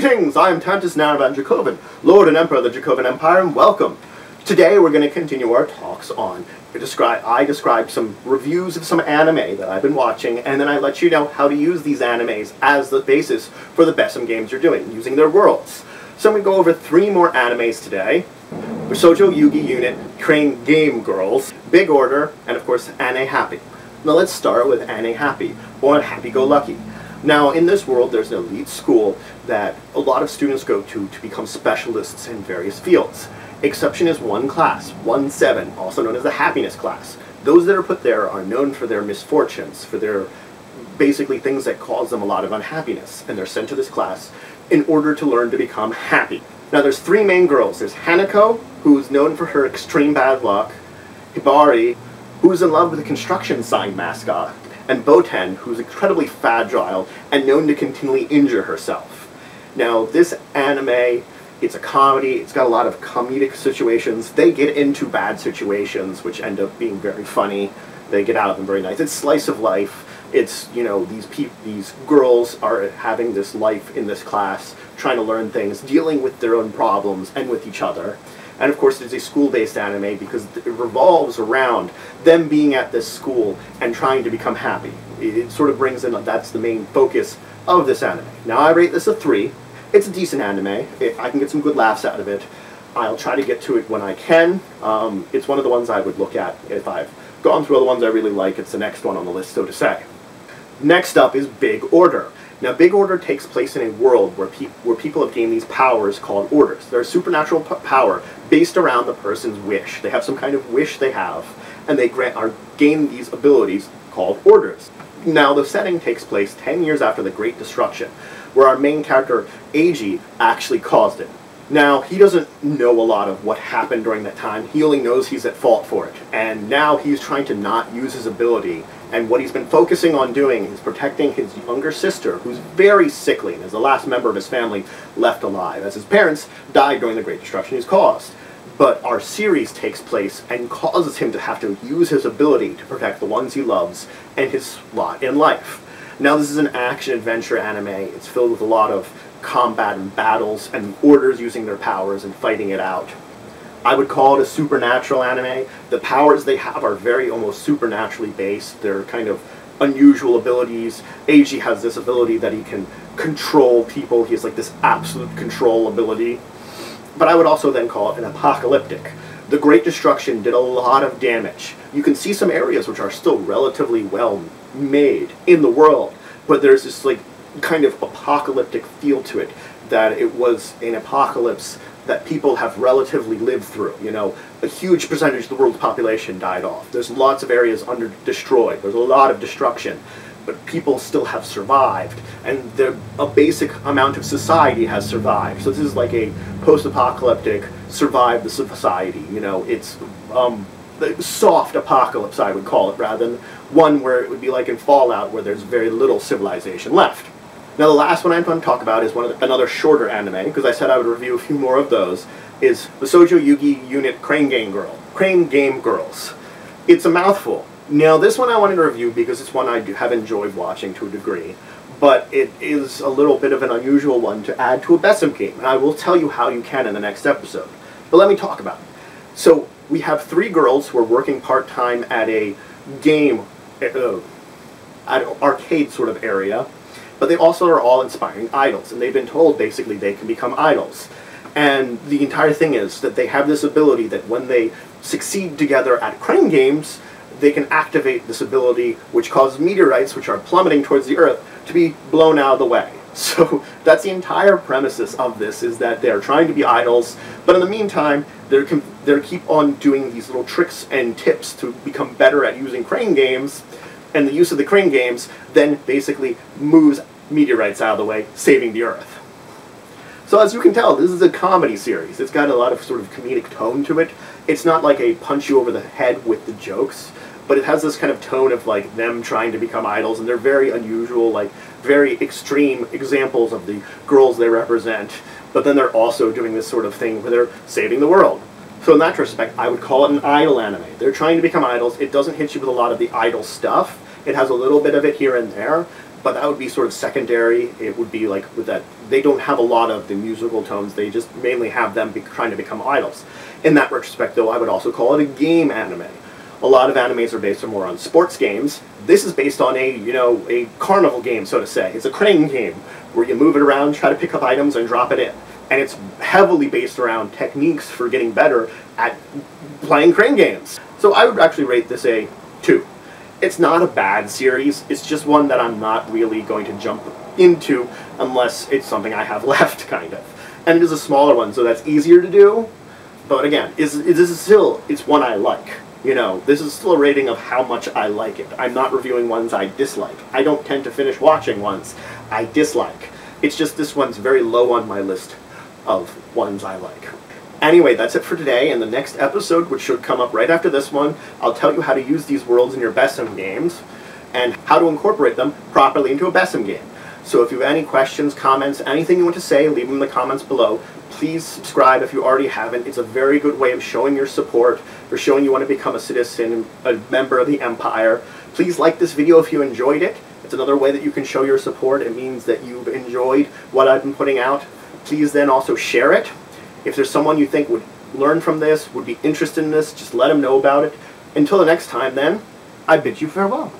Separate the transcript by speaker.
Speaker 1: Greetings! I am Tantus Naravan Dracovin, Lord and Emperor of the Dracovin Empire, and welcome! Today we're going to continue our talks on, I describe some reviews of some anime that I've been watching, and then I let you know how to use these animes as the basis for the BESM games you're doing, using their worlds. So I'm going to go over 3 more animes today. Bishoujo Yuugi Unit, Crane Game Girls, Big Order, and of course Anne Happy. Now let's start with Anne Happy, or Happy-Go-Lucky. Now, in this world, there's an elite school that a lot of students go to become specialists in various fields. Exception is one class, 1-7, also known as the happiness class. Those that are put there are known for their misfortunes, for their basically things that cause them a lot of unhappiness, and they're sent to this class in order to learn to become happy. Now, there's 3 main girls. There's Hanako, who's known for her extreme bad luck, Hibari, who's in love with a construction sign mascot, and Boten, who's incredibly fragile and known to continually injure herself. Now, this anime, it's a comedy, it's got a lot of comedic situations. They get into bad situations, which end up being very funny. They get out of them very nice. It's slice of life. It's, you know, these girls are having this life in this class, trying to learn things, dealing with their own problems and with each other. And of course, it's a school-based anime because it revolves around them being at this school and trying to become happy. It sort of brings in, that's the main focus of this anime. Now, I rate this a 3. It's a decent anime. I can get some good laughs out of it. I'll try to get to it when I can. It's one of the ones I would look at if I've gone through all the ones I really like. It's the next one on the list, so to say. Next up is Big Order. Now, Big Order takes place in a world where people have gained these powers called orders. They're a supernatural power based around the person's wish. They have some kind of wish they have, and they gain these abilities called orders. Now, the setting takes place 10 years after the Great Destruction, where our main character, Eiji, actually caused it. Now, he doesn't know a lot of what happened during that time. He only knows he's at fault for it. And now he's trying to not use his ability. And what he's been focusing on doing is protecting his younger sister, who's very sickly and is the last member of his family left alive, as his parents died during the Great Destruction he's caused. But our series takes place and causes him to have to use his ability to protect the ones he loves and his lot in life. Now, this is an action-adventure anime. It's filled with a lot of combat and battles and orders using their powers and fighting it out. I would call it a supernatural anime. The powers they have are very almost supernaturally based. They're kind of unusual abilities. Eiji has this ability that he can control people. He has like this absolute control ability. But I would also then call it an apocalyptic. The Great Destruction did a lot of damage. You can see some areas which are still relatively well made in the world, but there's this like kind of apocalyptic feel to it, that it was an apocalypse that people have relatively lived through. You know, a huge percentage of the world's population died off. There's lots of areas destroyed. There's a lot of destruction, but people still have survived, and a basic amount of society has survived. So this is like a post-apocalyptic survive the society. You know, it's the soft apocalypse, I would call it, rather than one where it would be like in Fallout, where there's very little civilization left. Now, the last one I'm going to talk about is another shorter anime, because I said I would review a few more of those, is Bishoujo Yuugi Unit Crane Game Girls. It's a mouthful. Now, this one I wanted to review because it's one I have enjoyed watching to a degree, but it is a little bit of an unusual one to add to a BESM game, and I will tell you how you can in the next episode. But let me talk about it. So, we have 3 girls who are working part-time at a game, at an arcade sort of area, but they also are all inspiring idols, and they've been told basically they can become idols. And the entire thing is that they have this ability that when they succeed together at crane games, they can activate this ability, which causes meteorites, which are plummeting towards the Earth, to be blown out of the way. So that's the entire premises of this, is that they're trying to be idols, but in the meantime, they keep on doing these little tricks and tips to become better at using crane games, and the use of the crane games then basically moves meteorites out of the way, saving the Earth. So as you can tell, this is a comedy series. It's got a lot of sort of comedic tone to it. It's not like a punch you over the head with the jokes, but it has this kind of tone of like them trying to become idols, and they're very unusual, like very extreme examples of the girls they represent, but then they're also doing this sort of thing where they're saving the world. So in that respect, I would call it an idol anime. They're trying to become idols. It doesn't hit you with a lot of the idol stuff. It has a little bit of it here and there, but that would be sort of secondary. It would be like with that, they don't have a lot of the musical tones, they just mainly have them trying to become idols. In that retrospect, though, I would also call it a game anime. A lot of animes are based more on sports games. This is based on a, you know, a carnival game, so to say. It's a crane game, where you move it around, try to pick up items, and drop it in. And it's heavily based around techniques for getting better at playing crane games. So I would actually rate this a 2. It's not a bad series, it's just one that I'm not really going to jump into unless it's something I have left, kind of. And it is a smaller one, so that's easier to do. But again, this is still, it's one I like. You know, this is still a rating of how much I like it. I'm not reviewing ones I dislike. I don't tend to finish watching ones I dislike. It's just this one's very low on my list of ones I like. Anyway, that's it for today. In the next episode, which should come up right after this one, I'll tell you how to use these worlds in your BESM games and how to incorporate them properly into a BESM game. So if you have any questions, comments, anything you want to say, leave them in the comments below. Please subscribe if you already haven't. It's a very good way of showing your support, for showing you want to become a citizen, a member of the Empire. Please like this video if you enjoyed it. It's another way that you can show your support. It means that you've enjoyed what I've been putting out. Please then also share it. If there's someone you think would learn from this, would be interested in this, just let them know about it. Until the next time then, I bid you farewell.